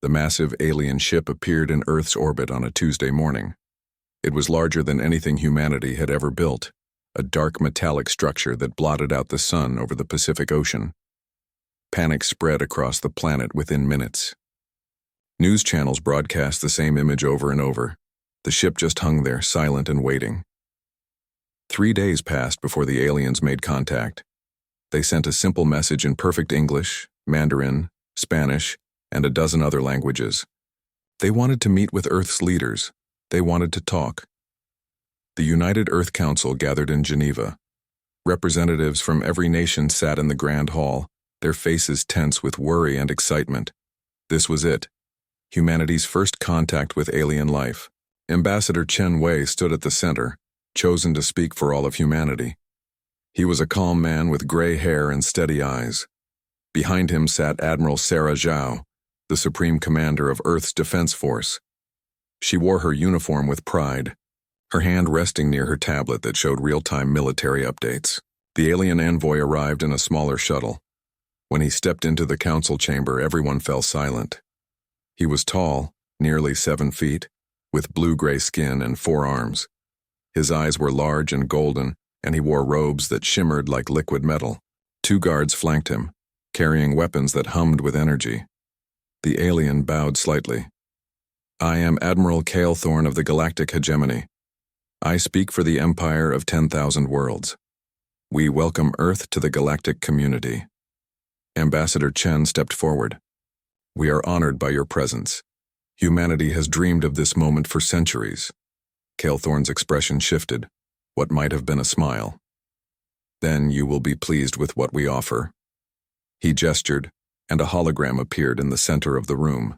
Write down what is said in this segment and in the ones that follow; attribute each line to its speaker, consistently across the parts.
Speaker 1: The massive alien ship appeared in Earth's orbit on a Tuesday morning. It was larger than anything humanity had ever built, a dark metallic structure that blotted out the sun over the Pacific Ocean. Panic spread across the planet within minutes. News channels broadcast the same image over and over. The ship just hung there, silent and waiting. 3 days passed before the aliens made contact. They sent a simple message in perfect English, Mandarin, Spanish, and a dozen other languages. They wanted to meet with Earth's leaders. They wanted to talk. The United Earth Council gathered in Geneva. Representatives from every nation sat in the Grand Hall, their faces tense with worry and excitement. This was it. Humanity's first contact with alien life. Ambassador Chen Wei stood at the center, chosen to speak for all of humanity. He was a calm man with gray hair and steady eyes. Behind him sat Admiral Sarah Zhao, the Supreme Commander of Earth's Defense Force. She wore her uniform with pride, her hand resting near her tablet that showed real-time military updates. The alien envoy arrived in a smaller shuttle. When he stepped into the council chamber, everyone fell silent. He was tall, nearly 7 feet, with blue-gray skin and 4 arms. His eyes were large and golden, and he wore robes that shimmered like liquid metal. 2 guards flanked him, carrying weapons that hummed with energy. The alien bowed slightly. "I am Admiral Calethorn of the Galactic Hegemony. I speak for the Empire of 10,000 Worlds. We welcome Earth to the galactic community." Ambassador Chen stepped forward. "We are honored by your presence. Humanity has dreamed of this moment for centuries." Calethorn's expression shifted, what might have been a smile. "Then you will be pleased with what we offer." He gestured, and a hologram appeared in the center of the room.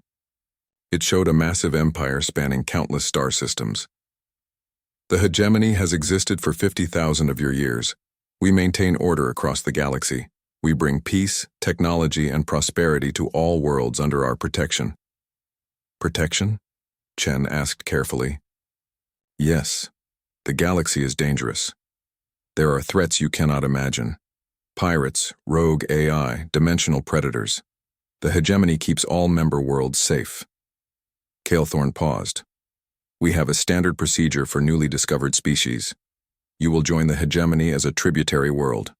Speaker 1: It showed a massive empire spanning countless star systems. "The hegemony has existed for 50,000 of your years. We maintain order across the galaxy. We bring peace, technology, and prosperity to all worlds under our protection." "Protection?" Chen asked carefully. "Yes. The galaxy is dangerous. There are threats you cannot imagine. Pirates, rogue AI, dimensional predators. The hegemony keeps all member worlds safe." Calethorn paused. "We have a standard procedure for newly discovered species. You will join the hegemony as a tributary world.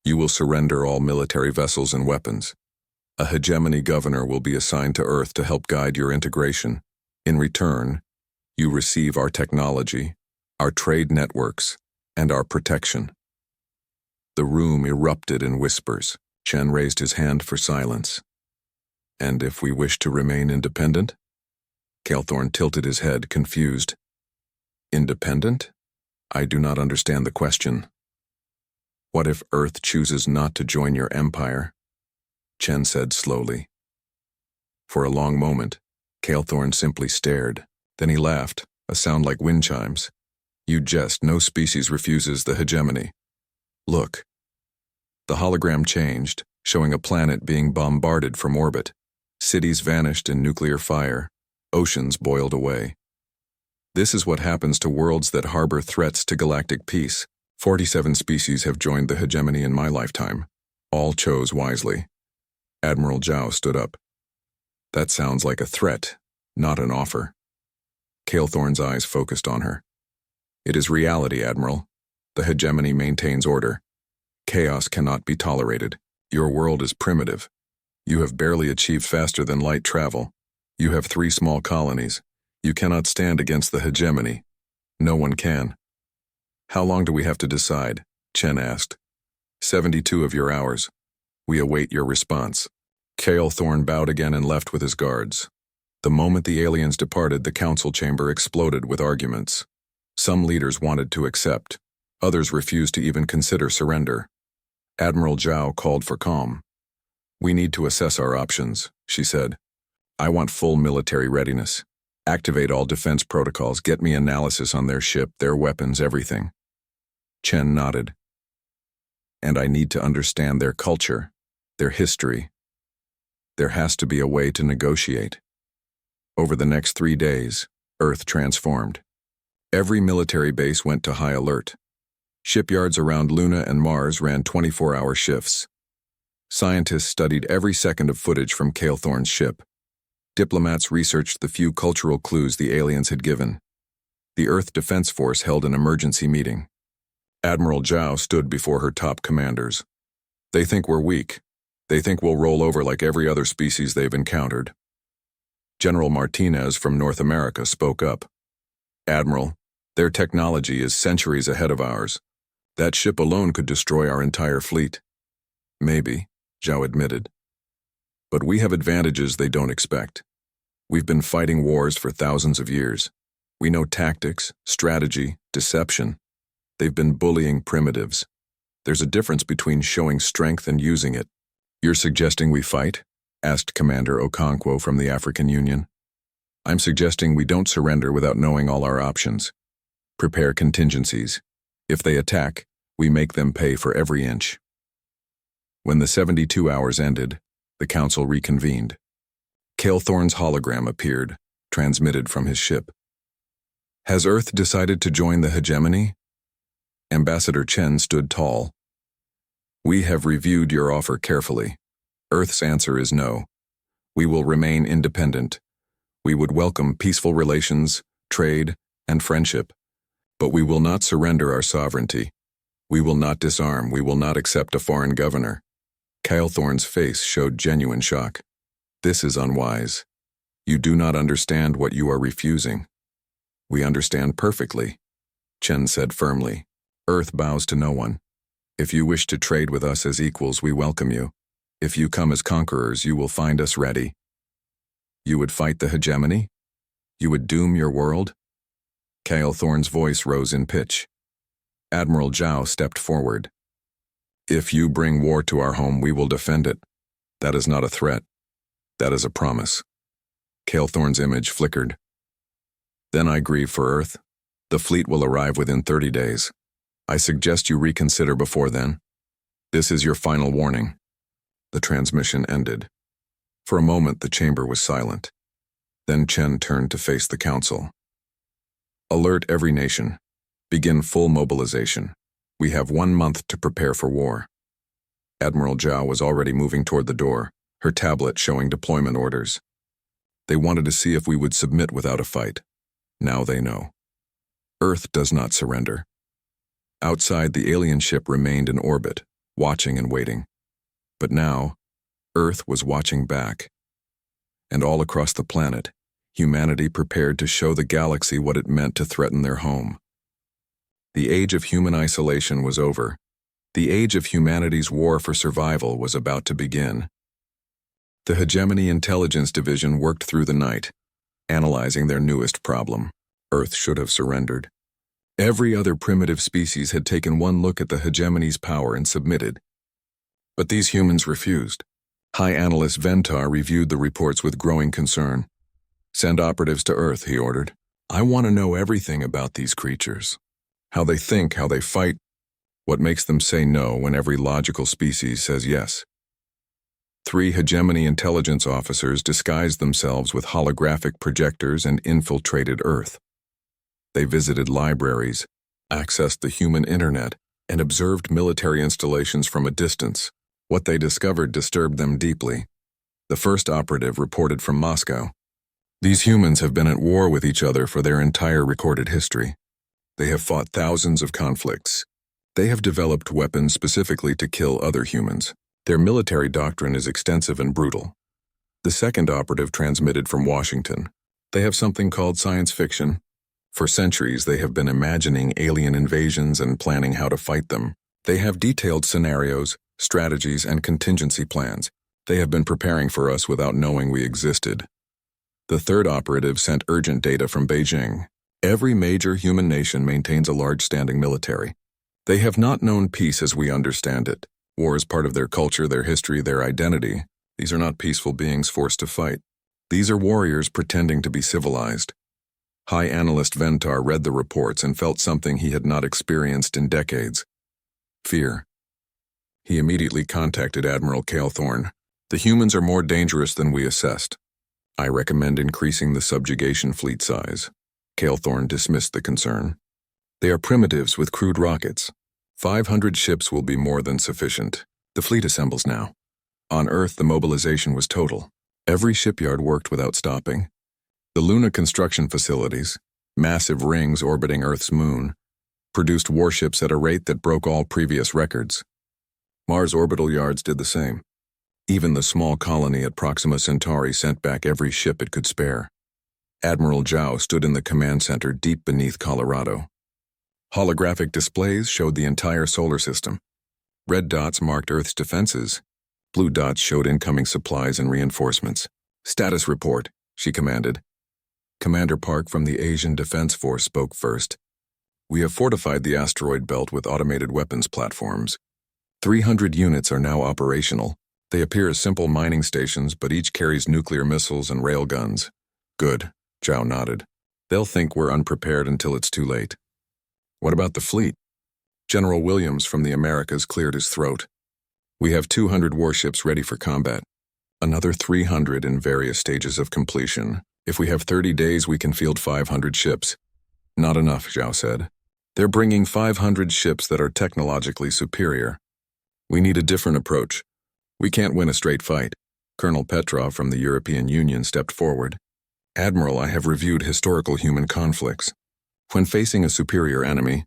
Speaker 1: You will surrender all military vessels and weapons. A hegemony governor will be assigned to Earth to help guide your integration. In return, you receive our technology, our trade networks, and our protection." The room erupted in whispers. Chen raised his hand for silence. "And if we wish to remain independent?" Calethorn tilted his head, confused. "Independent? I do not understand the question." "What if Earth chooses not to join your empire?" Chen said slowly. For a long moment, Calethorn simply stared. Then he laughed, a sound like wind chimes. "You jest, no species refuses the hegemony. Look." The hologram changed, showing a planet being bombarded from orbit. Cities vanished in nuclear fire. Oceans boiled away. This is what happens to worlds that harbor threats to galactic peace. 47 species have joined the hegemony in my lifetime. All chose wisely. Admiral Zhao stood up. "That sounds like a threat, not an offer." Calethorn's eyes focused on her. "It is reality, Admiral. The hegemony maintains order. Chaos cannot be tolerated. Your world is primitive. You have barely achieved faster than light travel. You have 3 small colonies. You cannot stand against the hegemony. No one can." "How long do we have to decide?" Chen asked. 72 of your hours. We await your response." Calethorn bowed again and left with his guards. The moment the aliens departed, the council chamber exploded with arguments. Some leaders wanted to accept. Others refused to even consider surrender. Admiral Zhao called for calm. "We need to assess our options," she said. "I want full military readiness. Activate all defense protocols, get me analysis on their ship, their weapons, everything." Chen nodded. "And I need to understand their culture, their history. There has to be a way to negotiate." Over the next 3 days, Earth transformed. Every military base went to high alert. Shipyards around Luna and Mars ran 24-hour shifts. Scientists studied every second of footage from Calethorn's ship. Diplomats researched the few cultural clues the aliens had given. The Earth Defense Force held an emergency meeting. Admiral Zhao stood before her top commanders. They think we're weak. They think we'll roll over like every other species they've encountered. General Martinez from North America spoke up. Admiral, their technology is centuries ahead of ours. That ship alone could destroy our entire fleet. Maybe, Zhao admitted. But we have advantages they don't expect. We've been fighting wars for thousands of years. We know tactics, strategy, deception. They've been bullying primitives. There's a difference between showing strength and using it. You're suggesting we fight? Asked Commander Okonkwo from the African Union. I'm suggesting we don't surrender without knowing all our options. Prepare contingencies. If they attack, we make them pay for every inch. When the 72 hours ended, the council reconvened. Calethorn's hologram appeared, transmitted from his ship. Has Earth decided to join the hegemony? Ambassador Chen stood tall. We have reviewed your offer carefully. Earth's answer is no. We will remain independent. We would welcome peaceful relations, trade, and friendship. But we will not surrender our sovereignty. We will not disarm. We will not accept a foreign governor. Calethorn's face showed genuine shock. This is unwise. You do not understand what you are refusing. We understand perfectly, Chen said firmly. Earth bows to no one. If you wish to trade with us as equals, we welcome you. If you come as conquerors, you will find us ready. You would fight the hegemony? You would doom your world? Calethorn's voice rose in pitch. Admiral Zhao stepped forward. If you bring war to our home, we will defend it. That is not a threat. That is a promise. Calethorn's image flickered. Then I grieve for Earth. The fleet will arrive within 30 days. I suggest you reconsider before then. This is your final warning. The transmission ended. For a moment, the chamber was silent. Then Chen turned to face the council. Alert every nation. Begin full mobilization. We have 1 month to prepare for war. Admiral Zhao was already moving toward the door, her tablet showing deployment orders. They wanted to see if we would submit without a fight. Now they know. Earth does not surrender. Outside, the alien ship remained in orbit, watching and waiting. But now, Earth was watching back. And all across the planet, humanity prepared to show the galaxy what it meant to threaten their home. The age of human isolation was over. The age of humanity's war for survival was about to begin. The Hegemony Intelligence Division worked through the night, analyzing their newest problem. Earth should have surrendered. Every other primitive species had taken one look at the hegemony's power and submitted. But these humans refused. High Analyst Ventar reviewed the reports with growing concern. Send operatives to Earth, he ordered. I want to know everything about these creatures. How they think, how they fight, what makes them say no when every logical species says yes. 3 hegemony intelligence officers disguised themselves with holographic projectors and infiltrated Earth. They visited libraries, accessed the human internet, and observed military installations from a distance. What they discovered disturbed them deeply. The first operative reported from Moscow. These humans have been at war with each other for their entire recorded history. They have fought thousands of conflicts. They have developed weapons specifically to kill other humans. Their military doctrine is extensive and brutal. The second operative transmitted from Washington. They have something called science fiction. For centuries, they have been imagining alien invasions and planning how to fight them. They have detailed scenarios, strategies, and contingency plans. They have been preparing for us without knowing we existed. The third operative sent urgent data from Beijing. Every major human nation maintains a large standing military. They have not known peace as we understand it. War is part of their culture, their history, their identity. These are not peaceful beings forced to fight. These are warriors pretending to be civilized. High Analyst Ventar read the reports and felt something he had not experienced in decades. Fear. He immediately contacted Admiral Calethorn. The humans are more dangerous than we assessed. I recommend increasing the subjugation fleet size. Calethorn dismissed the concern. They are primitives with crude rockets. 500 ships will be more than sufficient. The fleet assembles now. On Earth, the mobilization was total. Every shipyard worked without stopping. The Luna construction facilities, massive rings orbiting Earth's moon, produced warships at a rate that broke all previous records. Mars orbital yards did the same. Even the small colony at Proxima Centauri sent back every ship it could spare. Admiral Zhao stood in the command center deep beneath Colorado. Holographic displays showed the entire solar system. Red dots marked Earth's defenses. Blue dots showed incoming supplies and reinforcements. "Status report," she commanded. Commander Park from the Asian Defense Force spoke first. "We have fortified the asteroid belt with automated weapons platforms. 300 units are now operational. They appear as simple mining stations, but each carries nuclear missiles and railguns." "Good," Zhao nodded. "They'll think we're unprepared until it's too late." "What about the fleet?" General Williams from the Americas cleared his throat. "We have 200 warships ready for combat. Another 300 in various stages of completion. If we have 30 days, we can field 500 ships." "Not enough," Zhao said. "They're bringing 500 ships that are technologically superior. We need a different approach. We can't win a straight fight." Colonel Petrov from the European Union stepped forward. "Admiral, I have reviewed historical human conflicts. When facing a superior enemy,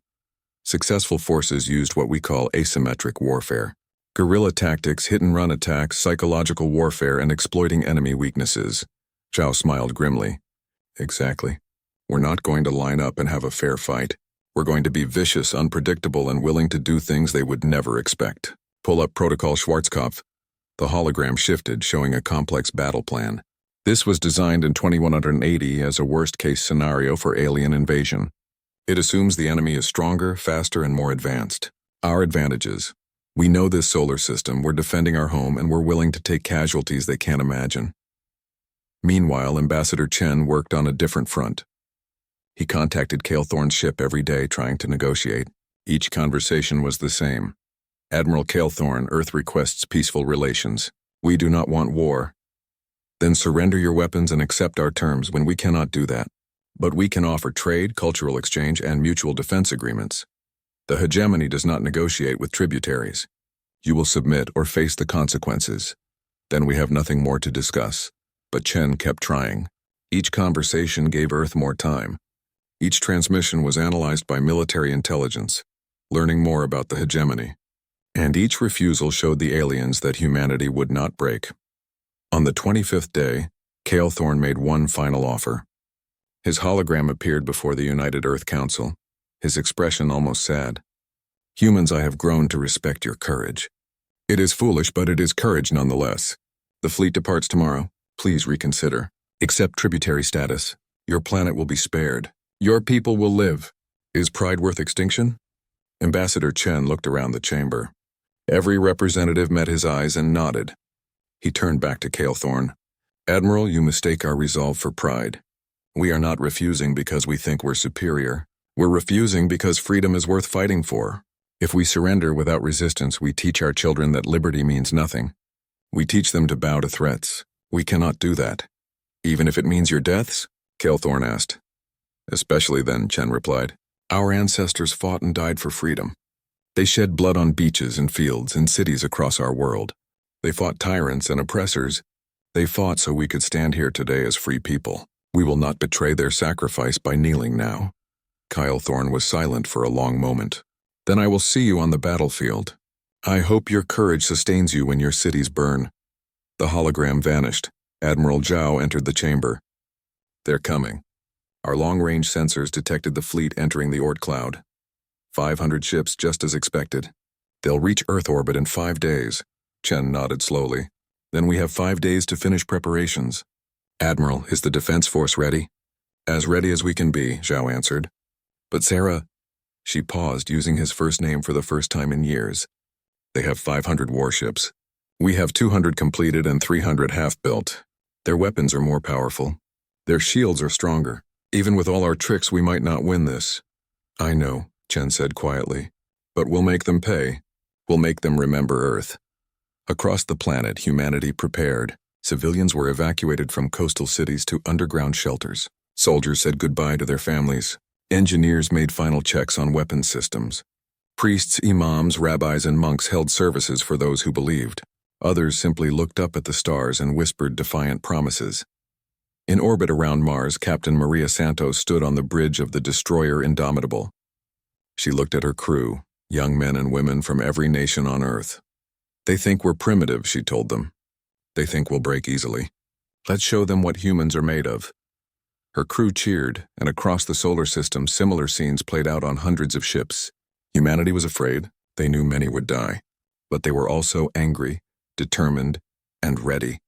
Speaker 1: successful forces used what we call asymmetric warfare. Guerrilla tactics, hit-and-run attacks, psychological warfare, and exploiting enemy weaknesses." Zhao smiled grimly. "Exactly. We're not going to line up and have a fair fight. We're going to be vicious, unpredictable, and willing to do things they would never expect. Pull up Protocol Schwarzkopf." The hologram shifted, showing a complex battle plan. This was designed in 2180 as a worst-case scenario for alien invasion. It assumes the enemy is stronger, faster, and more advanced. Our advantages. We know this solar system, we're defending our home, and we're willing to take casualties they can't imagine. Meanwhile, Ambassador Chen worked on a different front. He contacted Calethorn's ship every day trying to negotiate. Each conversation was the same. "Admiral Calethorn, Earth requests peaceful relations. We do not want war." "Then surrender your weapons and accept our terms when we cannot do that. But we can offer trade, cultural exchange, and mutual defense agreements. The hegemony does not negotiate with tributaries. You will submit or face the consequences. Then we have nothing more to discuss." But Chen kept trying. Each conversation gave Earth more time. Each transmission was analyzed by military intelligence, learning more about the hegemony. And each refusal showed the aliens that humanity would not break. On the 25th day, Calethorn made one final offer. His hologram appeared before the United Earth Council, his expression almost sad. "Humans, I have grown to respect your courage. It is foolish, but it is courage nonetheless. The fleet departs tomorrow. Please reconsider. Accept tributary status. Your planet will be spared. Your people will live. Is pride worth extinction?" Ambassador Chen looked around the chamber. Every representative met his eyes and nodded. He turned back to Calethorn. "Admiral, you mistake our resolve for pride. We are not refusing because we think we're superior. We're refusing because freedom is worth fighting for. If we surrender without resistance, we teach our children that liberty means nothing. We teach them to bow to threats. We cannot do that." "Even if it means your deaths?" Calethorn asked. "Especially then," Chen replied. "Our ancestors fought and died for freedom. They shed blood on beaches and fields and cities across our world. They fought tyrants and oppressors. They fought so we could stand here today as free people. We will not betray their sacrifice by kneeling now." Calethorn was silent for a long moment. "Then I will see you on the battlefield. I hope your courage sustains you when your cities burn." The hologram vanished. Admiral Zhao entered the chamber. "They're coming." Our long-range sensors detected the fleet entering the Oort cloud. 500 ships, just as expected. "They'll reach Earth orbit in 5 days. Chen nodded slowly. "Then we have 5 days to finish preparations." "Admiral, is the defense force ready?" "As ready as we can be," Zhao answered. "But Sarah..." She paused, using his first name for the first time in years. "They have 500 warships. We have 200 completed and 300 half-built. Their weapons are more powerful. Their shields are stronger. Even with all our tricks, we might not win this." "I know," Chen said quietly. "But we'll make them pay. We'll make them remember Earth." Across the planet, humanity prepared. Civilians were evacuated from coastal cities to underground shelters. Soldiers said goodbye to their families. Engineers made final checks on weapons systems. Priests, imams, rabbis, and monks held services for those who believed. Others simply looked up at the stars and whispered defiant promises. In orbit around Mars, Captain Maria Santos stood on the bridge of the destroyer Indomitable. She looked at her crew, young men and women from every nation on Earth. "They think we're primitive," she told them. "They think we'll break easily. Let's show them what humans are made of." Her crew cheered, and across the solar system similar scenes played out on hundreds of ships. Humanity was afraid. They knew many would die. But they were also angry, determined, and ready.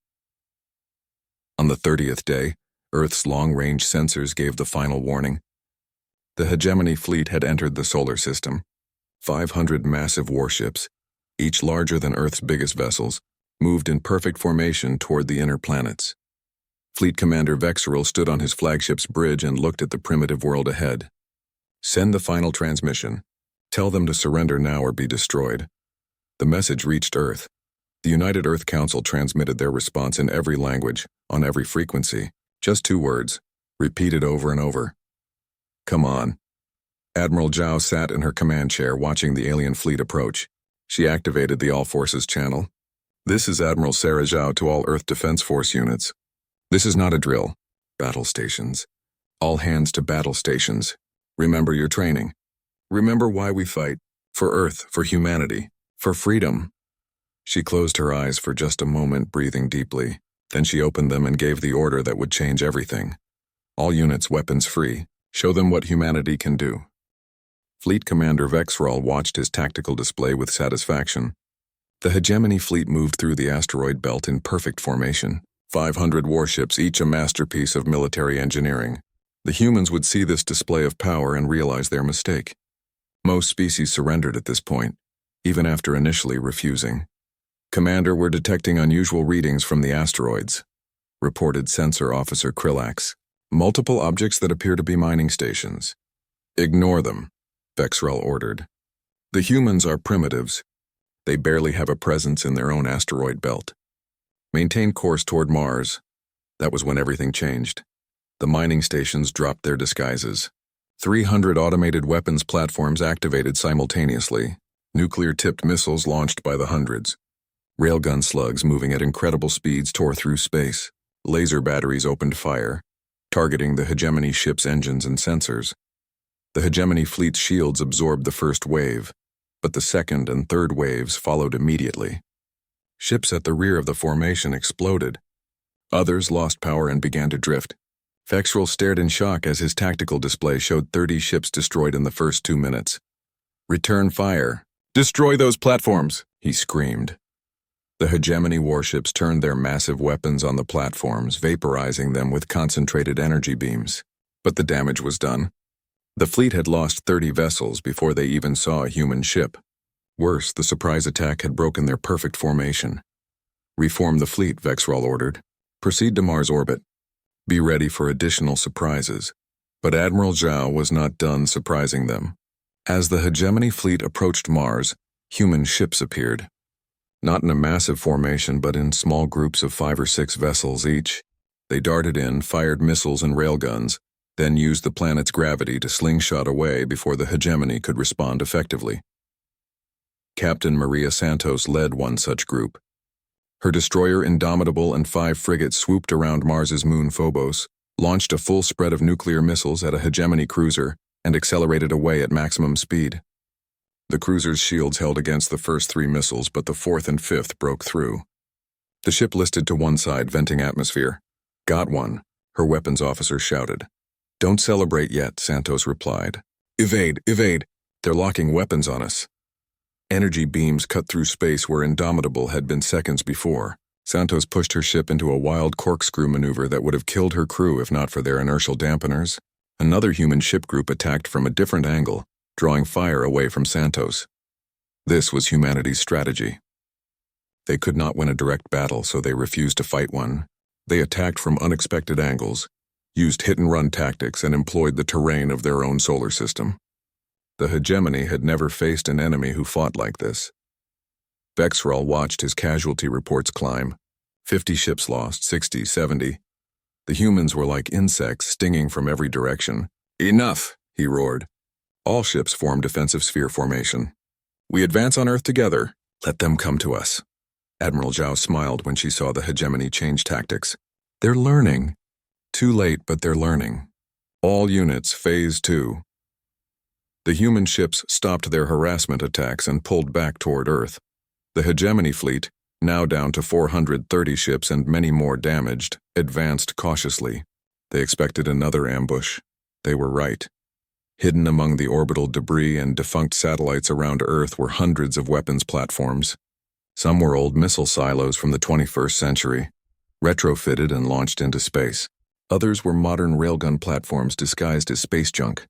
Speaker 1: On the 30th day, Earth's long-range sensors gave the final warning. The hegemony fleet had entered the solar system. 500 massive warships, each larger than Earth's biggest vessels, moved in perfect formation toward the inner planets. Fleet Commander Vexeril stood on his flagship's bridge and looked at the primitive world ahead. "Send the final transmission. Tell them to surrender now or be destroyed." The message reached Earth. The United Earth Council transmitted their response in every language, on every frequency. Just 2 words, repeated over and over. "Come on." Admiral Zhao sat in her command chair watching the alien fleet approach. She activated the All Forces channel. "This is Admiral Sarah Zhao to all Earth Defense Force units. This is not a drill. Battle stations. All hands to battle stations. Remember your training. Remember why we fight. For Earth, for humanity, for freedom." She closed her eyes for just a moment, breathing deeply. Then she opened them and gave the order that would change everything. "All units weapons free. Show them what humanity can do." Fleet Commander Vexeril watched his tactical display with satisfaction. The hegemony fleet moved through the asteroid belt in perfect formation. 500 warships, each a masterpiece of military engineering. The humans would see this display of power and realize their mistake. Most species surrendered at this point, even after initially refusing. "Commander, we're detecting unusual readings from the asteroids," reported Sensor Officer Krillax. "Multiple objects that appear to be mining stations." "Ignore them," Vexeril ordered. "The humans are primitives. They barely have a presence in their own asteroid belt. Maintain course toward Mars." That was when everything changed. The mining stations dropped their disguises. 300 automated weapons platforms activated simultaneously. Nuclear-tipped missiles launched by the hundreds. Railgun slugs moving at incredible speeds tore through space. Laser batteries opened fire, targeting the hegemony ship's engines and sensors. The hegemony fleet's shields absorbed the first wave, but the second and third waves followed immediately. Ships at the rear of the formation exploded. Others lost power and began to drift. Vexeril stared in shock as his tactical display showed 30 ships destroyed in the first 2 minutes. "Return fire. Destroy those platforms," he screamed. The hegemony warships turned their massive weapons on the platforms, vaporizing them with concentrated energy beams. But the damage was done. The fleet had lost 30 vessels before they even saw a human ship. Worse, the surprise attack had broken their perfect formation. "Reform the fleet," Vexeril ordered. "Proceed to Mars orbit. Be ready for additional surprises." But Admiral Zhao was not done surprising them. As the hegemony fleet approached Mars, human ships appeared. Not in a massive formation, but in small groups of 5 or 6 vessels each. They darted in, fired missiles and railguns, then used the planet's gravity to slingshot away before the hegemony could respond effectively. Captain Maria Santos led one such group. Her destroyer Indomitable and 5 frigates swooped around Mars's moon Phobos, launched a full spread of nuclear missiles at a hegemony cruiser, and accelerated away at maximum speed. The cruiser's shields held against the first 3 missiles, but the 4th and 5th broke through. The ship listed to one side, venting atmosphere. "Got one," her weapons officer shouted. "Don't celebrate yet," Santos replied. Evade, evade! They're locking weapons on us." Energy beams cut through space where Indomitable had been seconds before. Santos pushed her ship into a wild corkscrew maneuver that would have killed her crew if not for their inertial dampeners. Another human ship group attacked from a different angle, drawing fire away from Santos. This was humanity's strategy. They could not win a direct battle, so they refused to fight one. They attacked from unexpected angles, used hit-and-run tactics, and employed the terrain of their own solar system. The hegemony had never faced an enemy who fought like this. Vexeril watched his casualty reports climb. 50 ships lost, 60, 70. The humans were like insects stinging from every direction. "Enough!" he roared. All ships formed defensive sphere formation. "We advance on Earth together. Let them come to us." Admiral Zhao smiled when she saw the hegemony change tactics. They're learning. Too late, but they're learning. All units, Phase 2. The human ships stopped their harassment attacks and pulled back toward Earth. The hegemony fleet, now down to 430 ships and many more damaged, advanced cautiously. They expected another ambush. They were right. Hidden among the orbital debris and defunct satellites around Earth were hundreds of weapons platforms. Some were old missile silos from the 21st century, retrofitted and launched into space. Others were modern railgun platforms disguised as space junk.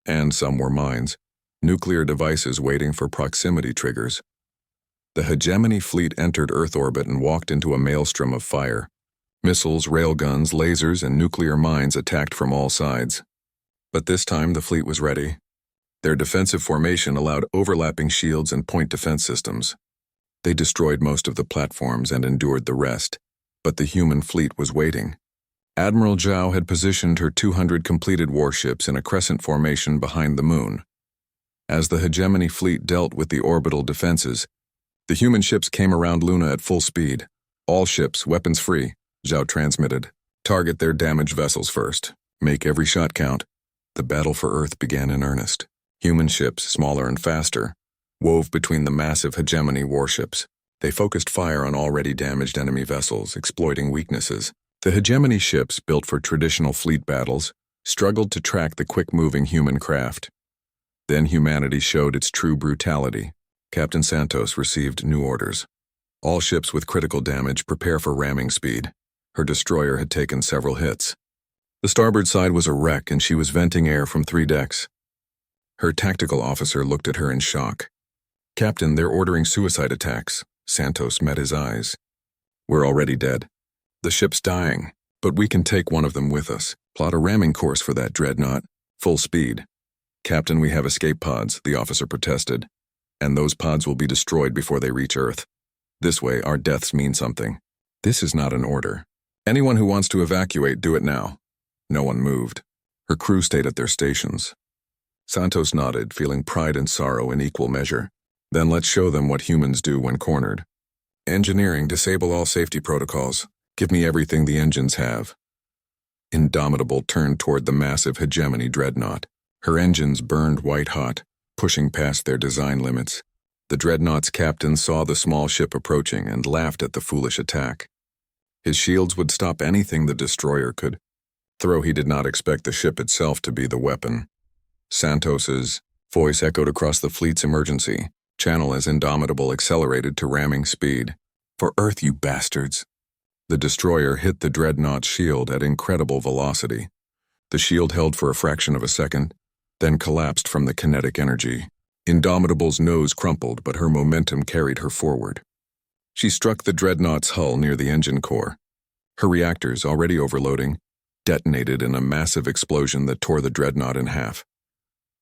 Speaker 1: And some were mines, nuclear devices waiting for proximity triggers. The hegemony fleet entered Earth orbit and walked into a maelstrom of fire. Missiles, railguns, lasers, and nuclear mines attacked from all sides. But this time the fleet was ready. Their defensive formation allowed overlapping shields and point defense systems. They destroyed most of the platforms and endured the rest, but the human fleet was waiting. Admiral Zhao had positioned her 200 completed warships in a crescent formation behind the moon. As the hegemony fleet dealt with the orbital defenses, the human ships came around Luna at full speed. All ships, weapons free, Zhao transmitted. Target their damaged vessels first. Make every shot count. The battle for Earth began in earnest. Human ships, smaller and faster, wove between the massive hegemony warships. They focused fire on already damaged enemy vessels, exploiting weaknesses. The hegemony ships, built for traditional fleet battles, struggled to track the quick-moving human craft. Then humanity showed its true brutality. Captain Santos received new orders. All ships with critical damage prepare for ramming speed. Her destroyer had taken several hits. The starboard side was a wreck and she was venting air from 3 decks. Her tactical officer looked at her in shock. "Captain, they're ordering suicide attacks." Santos met his eyes. "We're already dead. The ship's dying, but we can take one of them with us. Plot a ramming course for that dreadnought. Full speed." "Captain, we have escape pods," the officer protested. "And those pods will be destroyed before they reach Earth. This way, our deaths mean something." "This is not an order. Anyone who wants to evacuate, do it now." No one moved. Her crew stayed at their stations. Santos nodded, feeling pride and sorrow in equal measure. "Then let's show them what humans do when cornered. Engineering, disable all safety protocols. Give me everything the engines have." Indomitable turned toward the massive hegemony dreadnought. Her engines burned white-hot, pushing past their design limits. The dreadnought's captain saw the small ship approaching and laughed at the foolish attack. His shields would stop anything the destroyer could, though he did not expect the ship itself to be the weapon. Santos's voice echoed across the fleet's emergency channel as Indomitable accelerated to ramming speed. "For Earth, you bastards!" The destroyer hit the dreadnought's shield at incredible velocity. The shield held for a fraction of a second, then collapsed from the kinetic energy. Indomitable's nose crumpled, but her momentum carried her forward. She struck the dreadnought's hull near the engine core. Her reactors, already overloading, detonated in a massive explosion that tore the dreadnought in half.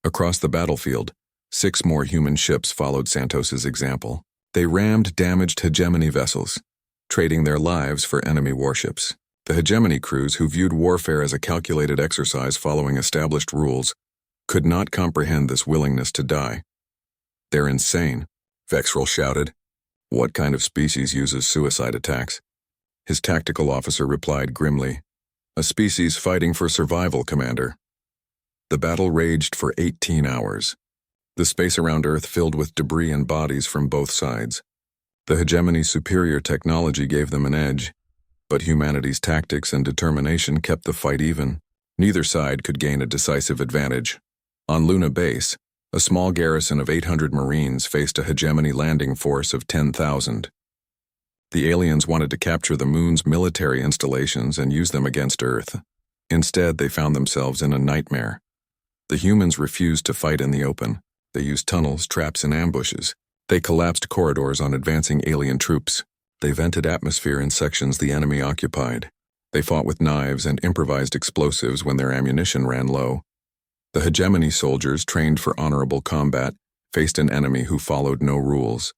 Speaker 1: Across the battlefield, 6 more human ships followed Santos's example. They rammed damaged hegemony vessels, trading their lives for enemy warships. The hegemony crews, who viewed warfare as a calculated exercise following established rules, could not comprehend this willingness to die. "They're insane," Vexrel shouted. "What kind of species uses suicide attacks?" His tactical officer replied grimly, "A species fighting for survival, Commander." The battle raged for 18 hours. The space around Earth filled with debris and bodies from both sides. The hegemony's superior technology gave them an edge, but humanity's tactics and determination kept the fight even. Neither side could gain a decisive advantage. On Luna Base, a small garrison of 800 Marines faced a hegemony landing force of 10,000. The aliens wanted to capture the moon's military installations and use them against Earth. Instead, they found themselves in a nightmare. The humans refused to fight in the open. They used tunnels, traps, and ambushes. They collapsed corridors on advancing alien troops. They vented atmosphere in sections the enemy occupied. They fought with knives and improvised explosives when their ammunition ran low. The hegemony soldiers, trained for honorable combat, faced an enemy who followed no rules.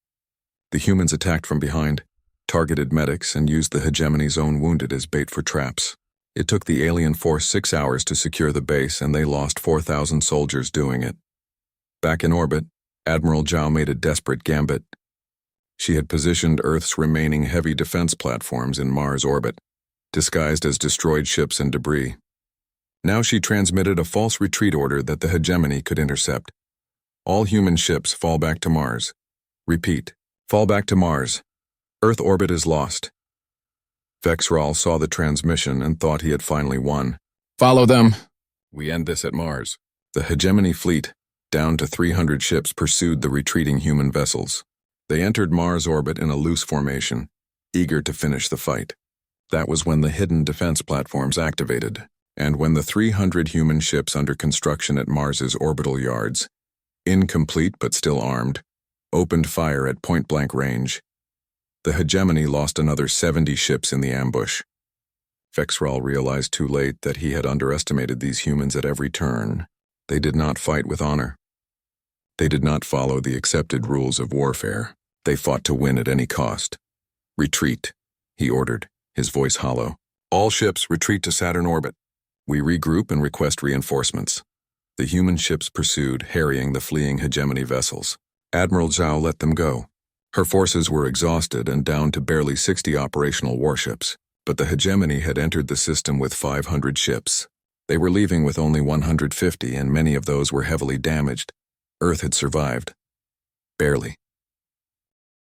Speaker 1: The humans attacked from behind, targeted medics, and used the hegemony's own wounded as bait for traps. It took the alien force 6 hours to secure the base, and they lost 4,000 soldiers doing it. Back in orbit, Admiral Zhao made a desperate gambit. She had positioned Earth's remaining heavy defense platforms in Mars orbit, disguised as destroyed ships and debris. Now she transmitted a false retreat order that the hegemony could intercept. All human ships fall back to Mars. Repeat, fall back to Mars. Earth orbit is lost. Vexral saw the transmission and thought he had finally won. Follow them. We end this at Mars. The hegemony fleet, down to 300 ships, pursued the retreating human vessels. They entered Mars orbit in a loose formation, eager to finish the fight. That was when the hidden defense platforms activated, and when the 300 human ships under construction at Mars's orbital yards, incomplete but still armed, opened fire at point-blank range. The hegemony lost another 70 ships in the ambush. Vexral realized too late that he had underestimated these humans at every turn. They did not fight with honor. They did not follow the accepted rules of warfare. They fought to win at any cost. Retreat, he ordered, his voice hollow. All ships retreat to Saturn orbit. We regroup and request reinforcements. The human ships pursued, harrying the fleeing hegemony vessels. Admiral Zhao let them go. Her forces were exhausted and down to barely 60 operational warships, but the hegemony had entered the system with 500 ships. They were leaving with only 150, and many of those were heavily damaged. Earth had survived. Barely.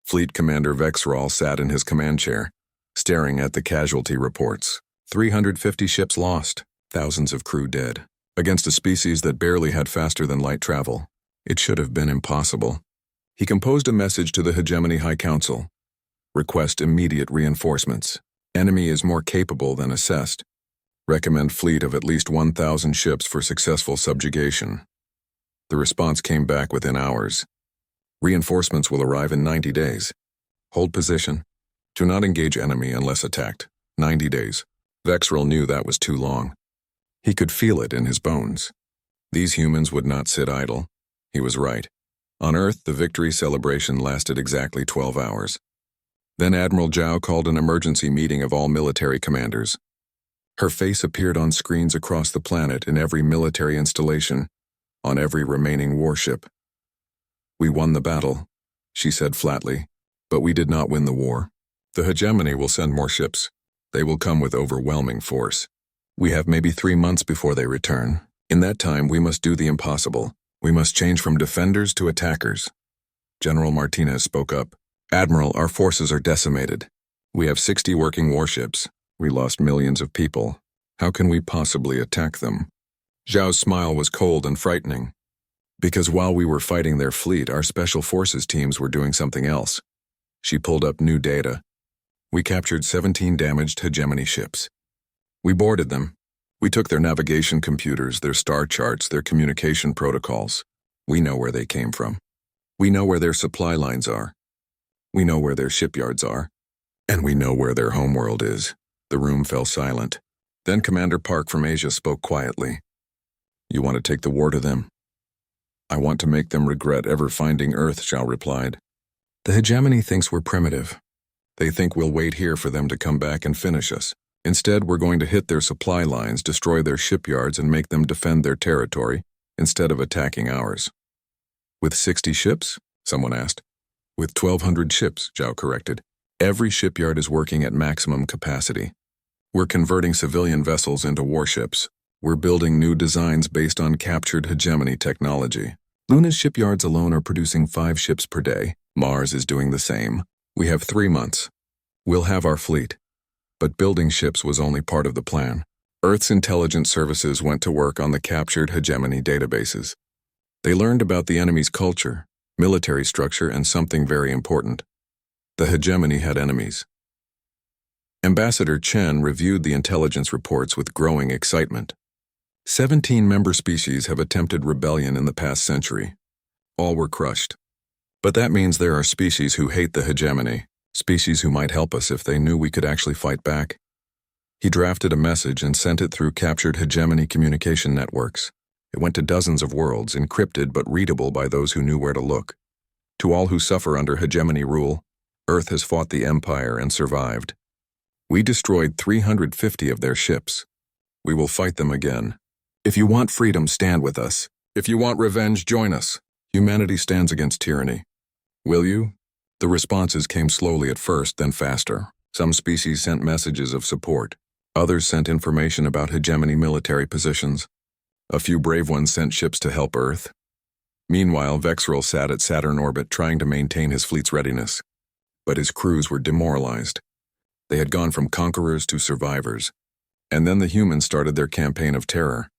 Speaker 1: Fleet Commander Vexral sat in his command chair, staring at the casualty reports. 350 ships lost, thousands of crew dead. Against a species that barely had faster-than-light travel, it should have been impossible. He composed a message to the Hegemony High Council. Request immediate reinforcements. Enemy is more capable than assessed. Recommend fleet of at least 1,000 ships for successful subjugation. The response came back within hours. Reinforcements will arrive in 90 days. Hold position. Do not engage enemy unless attacked. 90 days. Vexral knew that was too long. He could feel it in his bones. These humans would not sit idle. He was right. On Earth, the victory celebration lasted exactly 12 hours. Then Admiral Zhao called an emergency meeting of all military commanders. Her face appeared on screens across the planet in every military installation, on every remaining warship. We won the battle, she said flatly, but we did not win the war. The hegemony will send more ships. They will come with overwhelming force. We have maybe 3 months before they return. In that time, we must do the impossible. We must change from defenders to attackers. General Martinez spoke up. Admiral, our forces are decimated. We have 60 working warships. We lost millions of people. How can we possibly attack them? Zhao's smile was cold and frightening. Because while we were fighting their fleet, our special forces teams were doing something else. She pulled up new data. We captured 17 damaged hegemony ships. We boarded them. We took their navigation computers, their star charts, their communication protocols. We know where they came from. We know where their supply lines are. We know where their shipyards are. And we know where their homeworld is. The room fell silent. Then Commander Park from Asia spoke quietly. You want to take the war to them? I want to make them regret ever finding Earth, Zhao replied. The hegemony thinks we're primitive. They think we'll wait here for them to come back and finish us. Instead, we're going to hit their supply lines, destroy their shipyards, and make them defend their territory instead of attacking ours. With 60 ships? Someone asked. With 1,200 ships, Zhao corrected. Every shipyard is working at maximum capacity. We're converting civilian vessels into warships. We're building new designs based on captured hegemony technology. Luna's shipyards alone are producing 5 ships per day. Mars is doing the same. We have 3 months. We'll have our fleet. But building ships was only part of the plan. Earth's intelligence services went to work on the captured hegemony databases. They learned about the enemy's culture, military structure, and something very important. The hegemony had enemies. Ambassador Chen reviewed the intelligence reports with growing excitement. 17 member species have attempted rebellion in the past century. All were crushed. But that means there are species who hate the hegemony, species who might help us if they knew we could actually fight back. He drafted a message and sent it through captured hegemony communication networks. It went to dozens of worlds, encrypted but readable by those who knew where to look. To all who suffer under hegemony rule, Earth has fought the Empire and survived. We destroyed 350 of their ships. We will fight them again. If you want freedom, stand with us. If you want revenge, join us. Humanity stands against tyranny. Will you? The responses came slowly at first, then faster. Some species sent messages of support. Others sent information about hegemony military positions. A few brave ones sent ships to help Earth. Meanwhile, Vexrel sat at Saturn orbit trying to maintain his fleet's readiness. But his crews were demoralized. They had gone from conquerors to survivors. And then the humans started their campaign of terror.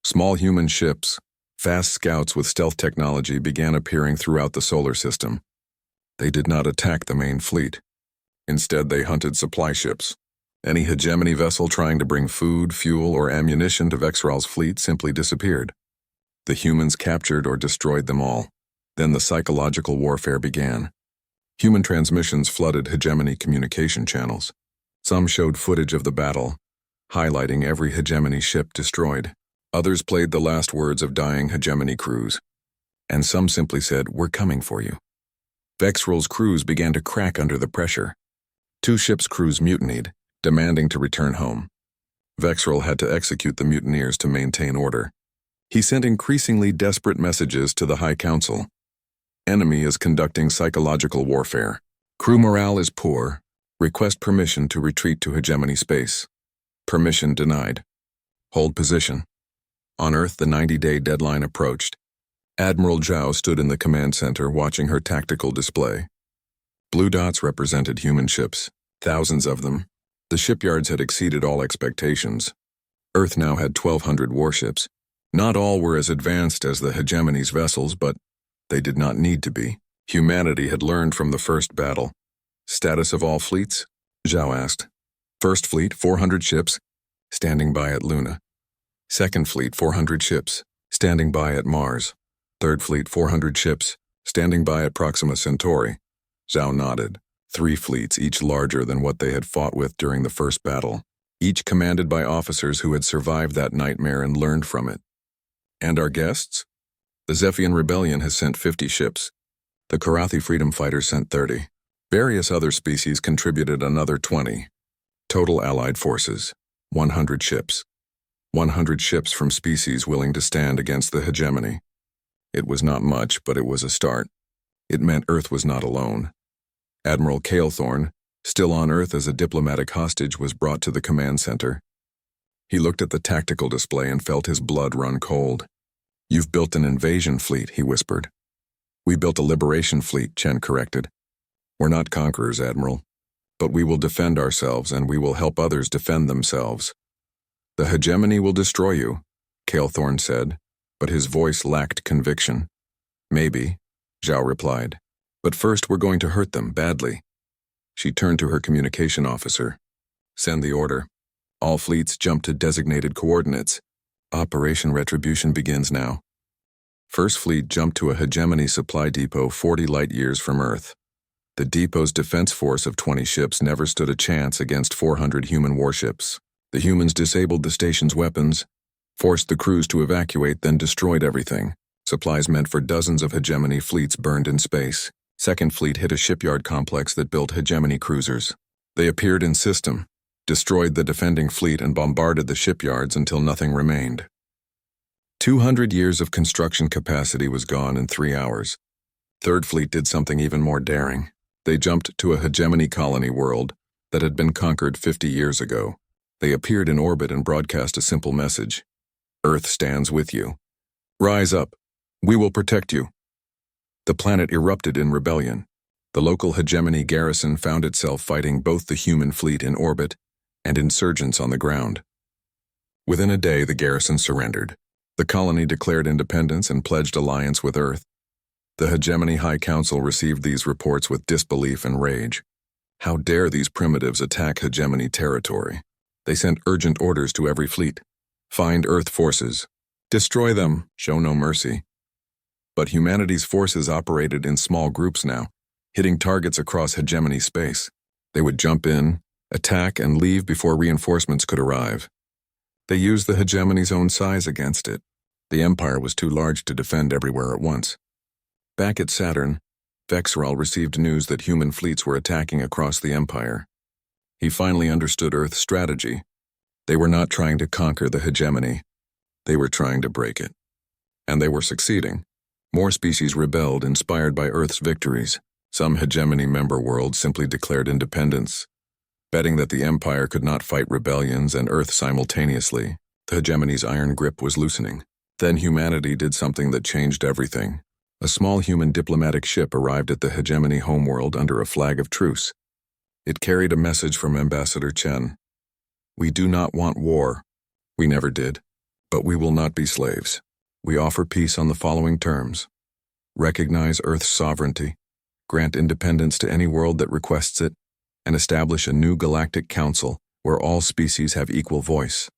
Speaker 1: Small human ships, fast scouts with stealth technology, began appearing throughout the solar system. They did not attack the main fleet. Instead, they hunted supply ships. Any hegemony vessel trying to bring food, fuel, or ammunition to Vexrel's fleet simply disappeared. The humans captured or destroyed them all. Then the psychological warfare began. Human transmissions flooded hegemony communication channels. Some showed footage of the battle, highlighting every hegemony ship destroyed. Others played the last words of dying hegemony crews. And some simply said, "We're coming for you." Vexrel's crews began to crack under the pressure. 2 ships' crews mutinied, demanding to return home. Vexrel had to execute the mutineers to maintain order. He sent increasingly desperate messages to the High Council. Enemy is conducting psychological warfare. Crew morale is poor. Request permission to retreat to hegemony space. Permission denied. Hold position. On Earth, the 90-day deadline approached. Admiral Zhao stood in the command center watching her tactical display. Blue dots represented human ships, thousands of them. The shipyards had exceeded all expectations. Earth now had 1,200 warships. Not all were as advanced as the hegemony's vessels, but they did not need to be. Humanity had learned from the first battle. Status of all fleets? Zhao asked. First fleet, 400 ships, standing by at Luna. Second fleet, 400 ships, standing by at Mars. Third fleet, 400 ships, standing by at Proxima Centauri. Zhao nodded. 3 fleets, each larger than what they had fought with during the first battle, each commanded by officers who had survived that nightmare and learned from it. And our guests? The Zephian Rebellion has sent 50 ships. The Karathi Freedom Fighters sent 30. Various other species contributed another 20. Total Allied forces, 100 ships. 100 ships from species willing to stand against the hegemony. It was not much, but it was a start. It meant Earth was not alone. Admiral Kalethorn, still on Earth as a diplomatic hostage, was brought to the command center. He looked at the tactical display and felt his blood run cold. "You've built an invasion fleet," he whispered. "We built a liberation fleet," Chen corrected. "We're not conquerors, Admiral. But we will defend ourselves, and we will help others defend themselves." "The hegemony will destroy you," Kalethorn said, but his voice lacked conviction. "Maybe," Zhao replied. "But first we're going to hurt them badly." She turned to her communication officer. "Send the order. All fleets jump to designated coordinates. Operation Retribution begins now." First Fleet jumped to a hegemony supply depot 40 light-years from Earth. The depot's defense force of 20 ships never stood a chance against 400 human warships. The humans disabled the station's weapons, forced the crews to evacuate, then destroyed everything. Supplies meant for dozens of hegemony fleets burned in space. Second Fleet hit a shipyard complex that built hegemony cruisers. They appeared in system, destroyed the defending fleet, and bombarded the shipyards until nothing remained. 200 years of construction capacity was gone in 3 hours. Third Fleet did something even more daring. They jumped to a hegemony colony world that had been conquered 50 years ago. They appeared in orbit and broadcast a simple message. "Earth stands with you. Rise up. We will protect you." The planet erupted in rebellion. The local hegemony garrison found itself fighting both the human fleet in orbit and insurgents on the ground. Within a day, the garrison surrendered. The colony declared independence and pledged alliance with Earth. The hegemony High Council received these reports with disbelief and rage. How dare these primitives attack hegemony territory? They sent urgent orders to every fleet. Find Earth forces. Destroy them. Show no mercy. But humanity's forces operated in small groups now, hitting targets across hegemony space. They would jump in, attack, and leave before reinforcements could arrive. They used the hegemony's own size against it. The Empire was too large to defend everywhere at once. Back at Saturn, Vexrel received news that human fleets were attacking across the Empire. He finally understood Earth's strategy. They were not trying to conquer the hegemony. They were trying to break it. And they were succeeding. More species rebelled, inspired by Earth's victories. Some hegemony member worlds simply declared independence, betting that the Empire could not fight rebellions and Earth simultaneously. The hegemony's iron grip was loosening. Then humanity did something that changed everything. A small human diplomatic ship arrived at the hegemony homeworld under a flag of truce. It carried a message from Ambassador Chen. "We do not want war. We never did. But we will not be slaves. We offer peace on the following terms. Recognize Earth's sovereignty, grant independence to any world that requests it, and establish a new galactic council where all species have equal voice.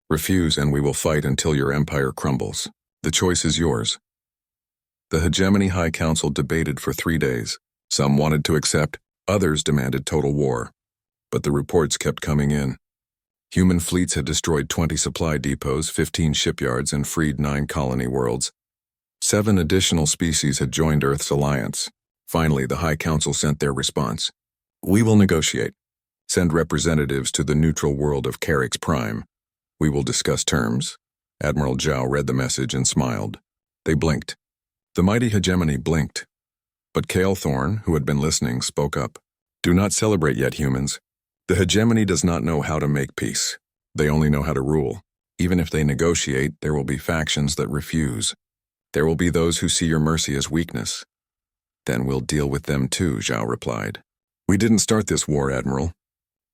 Speaker 1: Refuse and we will fight until your empire crumbles. The choice is yours." The Hegemony High Council debated for 3 days. Some wanted to accept, others demanded total war. But the reports kept coming in. Human fleets had destroyed 20 supply depots, 15 shipyards, and freed 9 colony worlds. 7 additional species had joined Earth's alliance. Finally, the High Council sent their response. "We will negotiate. Send representatives to the neutral world of Carix Prime. We will discuss terms." Admiral Zhao read the message and smiled. They blinked. The mighty hegemony blinked. But Kale Thorne, who had been listening, spoke up. "Do not celebrate yet, humans. The hegemony does not know how to make peace. They only know how to rule. Even if they negotiate, there will be factions that refuse. There will be those who see your mercy as weakness." "Then we'll deal with them too," Zhao replied. "We didn't start this war, Admiral,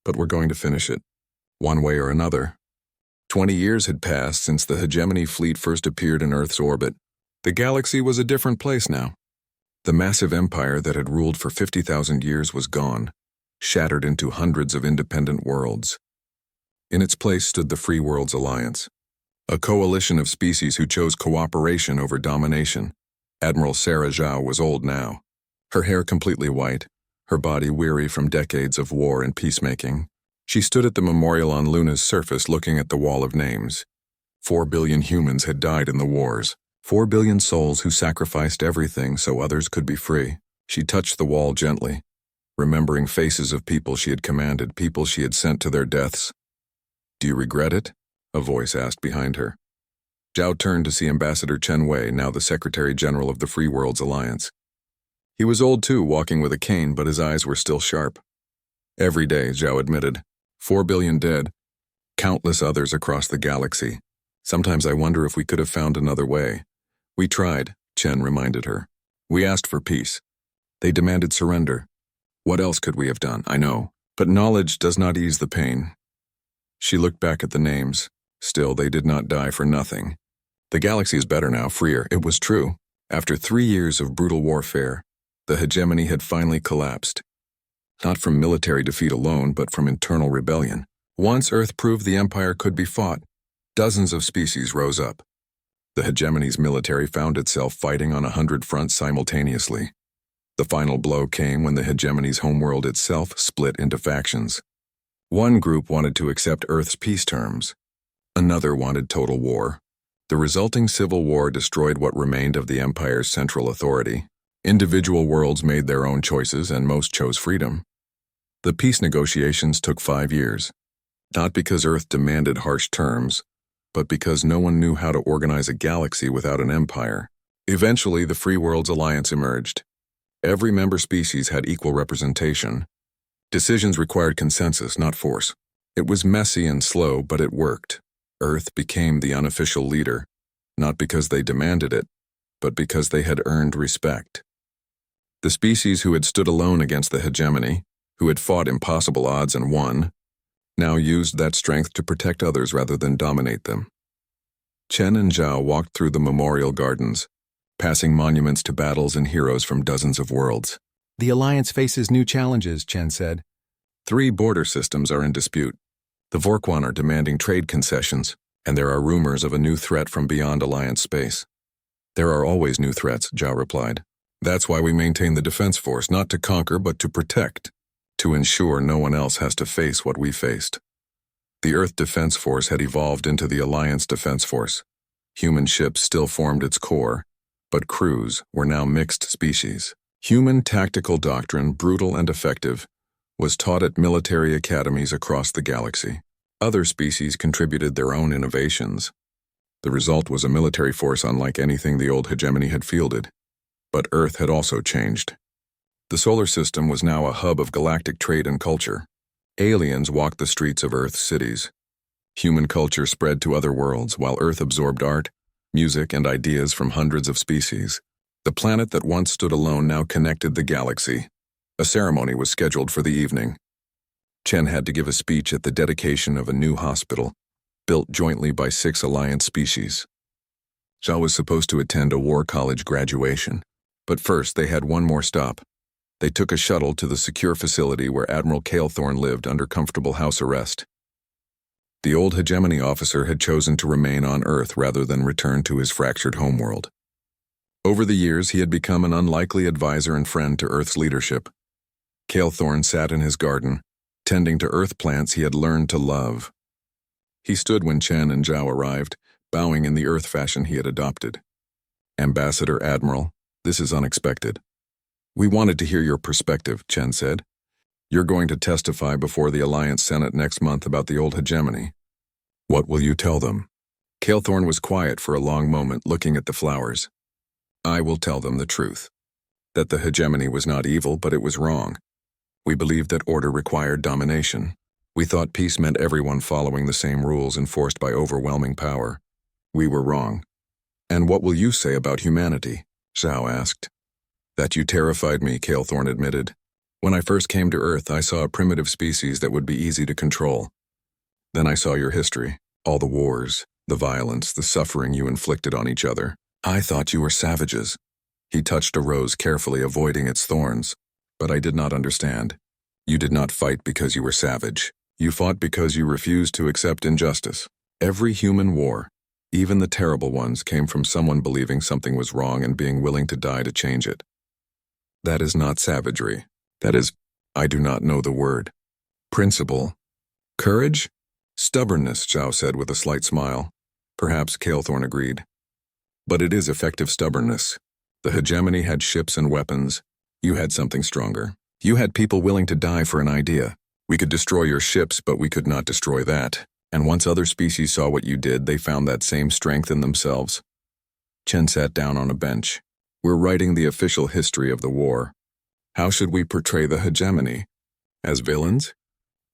Speaker 1: but we're going to finish it, one way or another." 20 years had passed since the hegemony fleet first appeared in Earth's orbit. The galaxy was a different place now. The massive empire that had ruled for 50,000 years was gone, shattered into hundreds of independent worlds. In its place stood the Free Worlds Alliance, a coalition of species who chose cooperation over domination. Admiral Sarah Zhao was old now, her hair completely white, her body weary from decades of war and peacemaking. She stood at the memorial on Luna's surface looking at the wall of names. 4 billion humans had died in the wars. 4 billion souls who sacrificed everything so others could be free. She touched the wall gently, remembering faces of people she had commanded, people she had sent to their deaths. "Do you regret it?" a voice asked behind her. Zhao turned to see Ambassador Chen Wei, now the Secretary General of the Free Worlds Alliance. He was old too, walking with a cane, but his eyes were still sharp. "Every day," Zhao admitted. 4 billion dead, countless others across the galaxy. Sometimes I wonder if we could have found another way. "We tried," Chen reminded her. "We asked for peace. They demanded surrender. What else could we have done? I know. But knowledge does not ease the pain." She looked back at the names. Still, they did not die for nothing. The galaxy is better now, freer. It was true. After 3 years of brutal warfare, the hegemony had finally collapsed. Not from military defeat alone, but from internal rebellion. Once Earth proved the Empire could be fought, dozens of species rose up. The hegemony's military found itself fighting on 100 fronts simultaneously. The final blow came when the hegemony's homeworld itself split into factions. One group wanted to accept Earth's peace terms. Another wanted total war. The resulting civil war destroyed what remained of the Empire's central authority. Individual worlds made their own choices, and most chose freedom. The peace negotiations took 5 years, not because Earth demanded harsh terms, but because no one knew how to organize a galaxy without an empire. Eventually, the Free Worlds Alliance emerged. Every member species had equal representation. Decisions required consensus, not force. It was messy and slow, but it worked. Earth became the unofficial leader, not because they demanded it, but because they had earned respect. The species who had stood alone against the hegemony, who had fought impossible odds and won, now used that strength to protect others rather than dominate them. Chen and Zhao walked through the memorial gardens, passing monuments to battles and heroes from dozens of worlds.
Speaker 2: "The Alliance faces new challenges," Chen said.
Speaker 1: 3 border systems are in dispute. The Vorkwan are demanding trade concessions, and there are rumors of a new threat from beyond Alliance space. "There are always new threats," Zhao replied. "That's why we maintain the defense force, not to conquer but to protect, to ensure no one else has to face what we faced." The Earth Defense Force had evolved into the Alliance Defense Force. Human ships still formed its core, but crews were now mixed species. Human tactical doctrine, brutal and effective, was taught at military academies across the galaxy. Other species contributed their own innovations. The result was a military force unlike anything the old hegemony had fielded. But Earth had also changed. The solar system was now a hub of galactic trade and culture. Aliens walked the streets of Earth's cities. Human culture spread to other worlds, while Earth absorbed art, music, and ideas from hundreds of species. The planet that once stood alone now connected the galaxy. A ceremony was scheduled for the evening. Chen had to give a speech at the dedication of a new hospital, built jointly by 6 Alliance species. Zhao was supposed to attend a war college graduation, but first they had one more stop. They took a shuttle to the secure facility where Admiral Calethorn lived under comfortable house arrest. The old hegemony officer had chosen to remain on Earth rather than return to his fractured homeworld. Over the years, he had become an unlikely advisor and friend to Earth's leadership. Calethorn sat in his garden, tending to Earth plants he had learned to love. He stood when Chen and Zhao arrived, bowing in the Earth fashion he had adopted. "Ambassador Admiral, this is unexpected. We wanted to hear your perspective," Chen said. "You're going to testify before the Alliance Senate next month about the old hegemony. What will you tell them?" Calethorn was quiet for a long moment, looking at the flowers. "I will tell them the truth. That the hegemony was not evil, but it was wrong. We believed that order required domination. We thought peace meant everyone following the same rules enforced by overwhelming power. We were wrong." "And what will you say about humanity?" Zhao asked. "That you terrified me," Calethorn admitted. "When I first came to Earth, I saw a primitive species that would be easy to control. Then I saw your history, all the wars, the violence, the suffering you inflicted on each other. I thought you were savages." He touched a rose carefully, avoiding its thorns. "But I did not understand. You did not fight because you were savage. You fought because you refused to accept injustice. Every human war, even the terrible ones, came from someone believing something was wrong and being willing to die to change it. That is not savagery. That is, I do not know the word. Principle. Courage? Stubbornness," Zhao said with a slight smile. Perhaps Calethorn agreed. "But it is effective stubbornness. The hegemony had ships and weapons. You had something stronger. You had people willing to die for an idea. We could destroy your ships, but we could not destroy that. And once other species saw what you did, they found that same strength in themselves." Chen sat down on a bench. "We're writing the official history of the war. How should we portray the hegemony? As villains?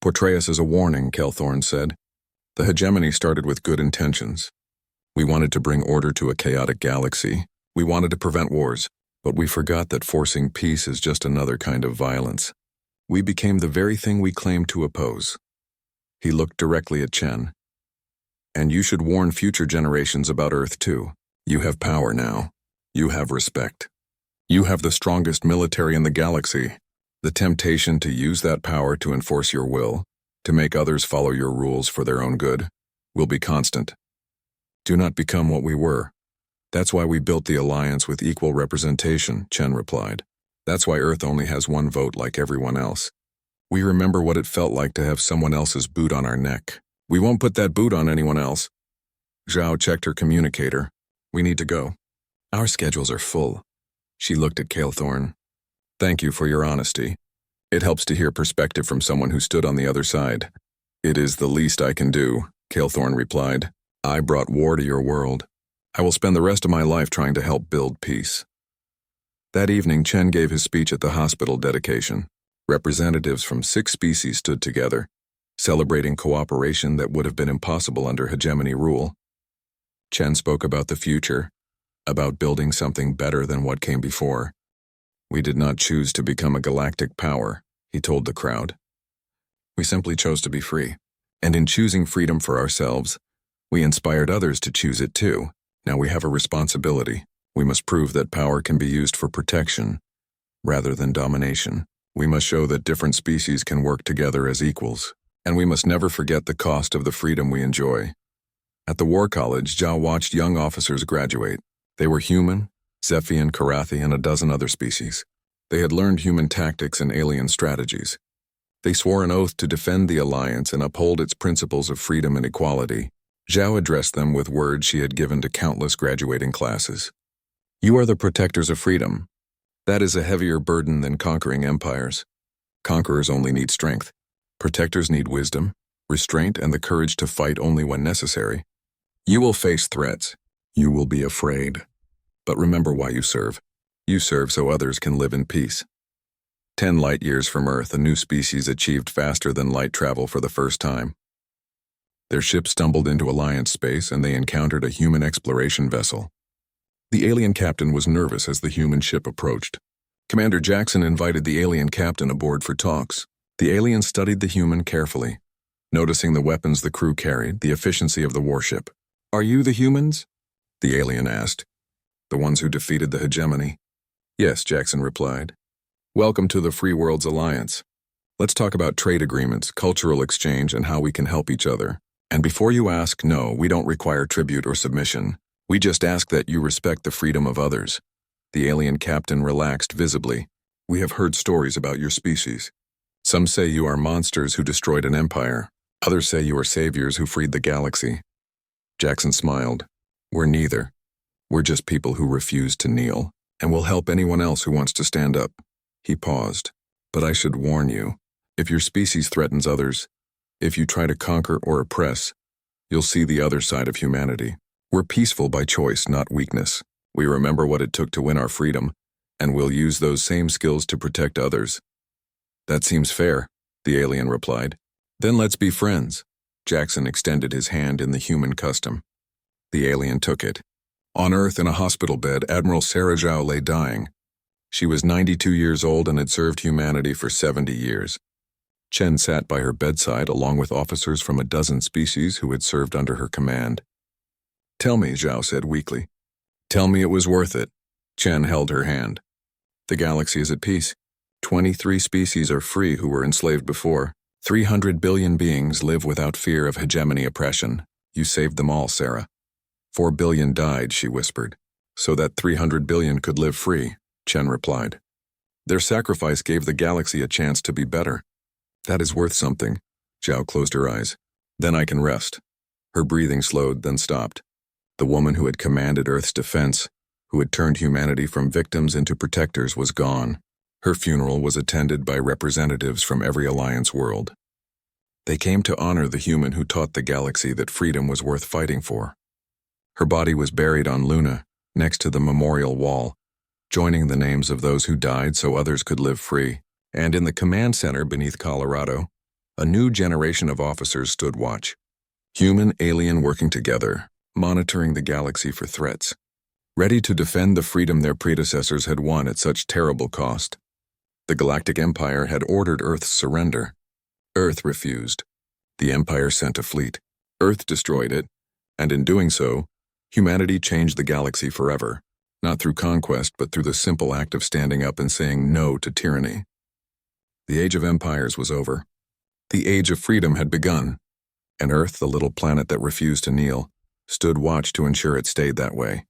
Speaker 1: Portray us as a warning," Calethorn said. "The hegemony started with good intentions. We wanted to bring order to a chaotic galaxy. We wanted to prevent wars, but we forgot that forcing peace is just another kind of violence. We became the very thing we claimed to oppose." He looked directly at Chen. "And you should warn future generations about Earth too. You have power now. You have respect. You have the strongest military in the galaxy. The temptation to use that power to enforce your will, to make others follow your rules for their own good, will be constant. Do not become what we were. That's why we built the Alliance with equal representation," Chen replied. "That's why Earth only has one vote like everyone else. We remember what it felt like to have someone else's boot on our neck. We won't put that boot on anyone else." Zhao checked her communicator. "We need to go. Our schedules are full." She looked at Calethorn. "Thank you for your honesty. It helps to hear perspective from someone who stood on the other side." "It is the least I can do," Calethorn replied. "I brought war to your world. I will spend the rest of my life trying to help build peace." That evening, Chen gave his speech at the hospital dedication. Representatives from 6 species stood together, celebrating cooperation that would have been impossible under hegemony rule. Chen spoke about the future, about building something better than what came before. "We did not choose to become a galactic power," he told the crowd. "We simply chose to be free. And in choosing freedom for ourselves, we inspired others to choose it too. Now we have a responsibility. We must prove that power can be used for protection, rather than domination. We must show that different species can work together as equals. And we must never forget the cost of the freedom we enjoy." At the War College, Zhao watched young officers graduate. They were human, Zephian, Karathi, and a dozen other species. They had learned human tactics and alien strategies. They swore an oath to defend the Alliance and uphold its principles of freedom and equality. Zhao addressed them with words she had given to countless graduating classes. "You are the protectors of freedom. That is a heavier burden than conquering empires. Conquerors only need strength. Protectors need wisdom, restraint, and the courage to fight only when necessary. You will face threats. You will be afraid. But remember why you serve. You serve so others can live in peace." 10 light-years from Earth, a new species achieved faster than light travel for the first time. Their ship stumbled into Alliance space and they encountered a human exploration vessel. The alien captain was nervous as the human ship approached. Commander Jackson invited the alien captain aboard for talks. The alien studied the human carefully, noticing the weapons the crew carried, the efficiency of the warship. "Are you the humans?" the alien asked. "The ones who defeated the hegemony?" "Yes," Jackson replied. "Welcome to the Free Worlds Alliance. Let's talk about trade agreements, cultural exchange, and how we can help each other. And before you ask, no, we don't require tribute or submission. We just ask that you respect the freedom of others." The alien captain relaxed visibly. "We have heard stories about your species. Some say you are monsters who destroyed an empire. Others say you are saviors who freed the galaxy." Jackson smiled. "We're neither. We're just people who refuse to kneel, and will help anyone else who wants to stand up." He paused. "But I should warn you, if your species threatens others, if you try to conquer or oppress, you'll see the other side of humanity. We're peaceful by choice, not weakness. We remember what it took to win our freedom, and we'll use those same skills to protect others." "That seems fair," the alien replied. "Then let's be friends." Jackson extended his hand in the human custom. The alien took it. On Earth, in a hospital bed, Admiral Sarah Zhao lay dying. She was 92 years old and had served humanity for 70 years. Chen sat by her bedside along with officers from a dozen species who had served under her command. "Tell me," Zhao said weakly. "Tell me it was worth it." Chen held her hand. "The galaxy is at peace. 23 species are free who were enslaved before. 300 billion beings live without fear of hegemony oppression. You saved them all, Sarah." 4 billion died, she whispered. "So that 300 billion could live free," Chen replied. "Their sacrifice gave the galaxy a chance to be better." "That is worth something." Zhao closed her eyes. "Then I can rest." Her breathing slowed, then stopped. The woman who had commanded Earth's defense, who had turned humanity from victims into protectors, was gone. Her funeral was attended by representatives from every Alliance world. They came to honor the human who taught the galaxy that freedom was worth fighting for. Her body was buried on Luna, next to the memorial wall, joining the names of those who died so others could live free. And in the command center beneath Colorado, a new generation of officers stood watch. Human, alien working together, monitoring the galaxy for threats, ready to defend the freedom their predecessors had won at such terrible cost. The Galactic Empire had ordered Earth's surrender. Earth refused. The Empire sent a fleet. Earth destroyed it, and in doing so, humanity changed the galaxy forever, not through conquest but through the simple act of standing up and saying no to tyranny. The Age of Empires was over. The Age of Freedom had begun, and Earth, the little planet that refused to kneel, stood watch to ensure it stayed that way.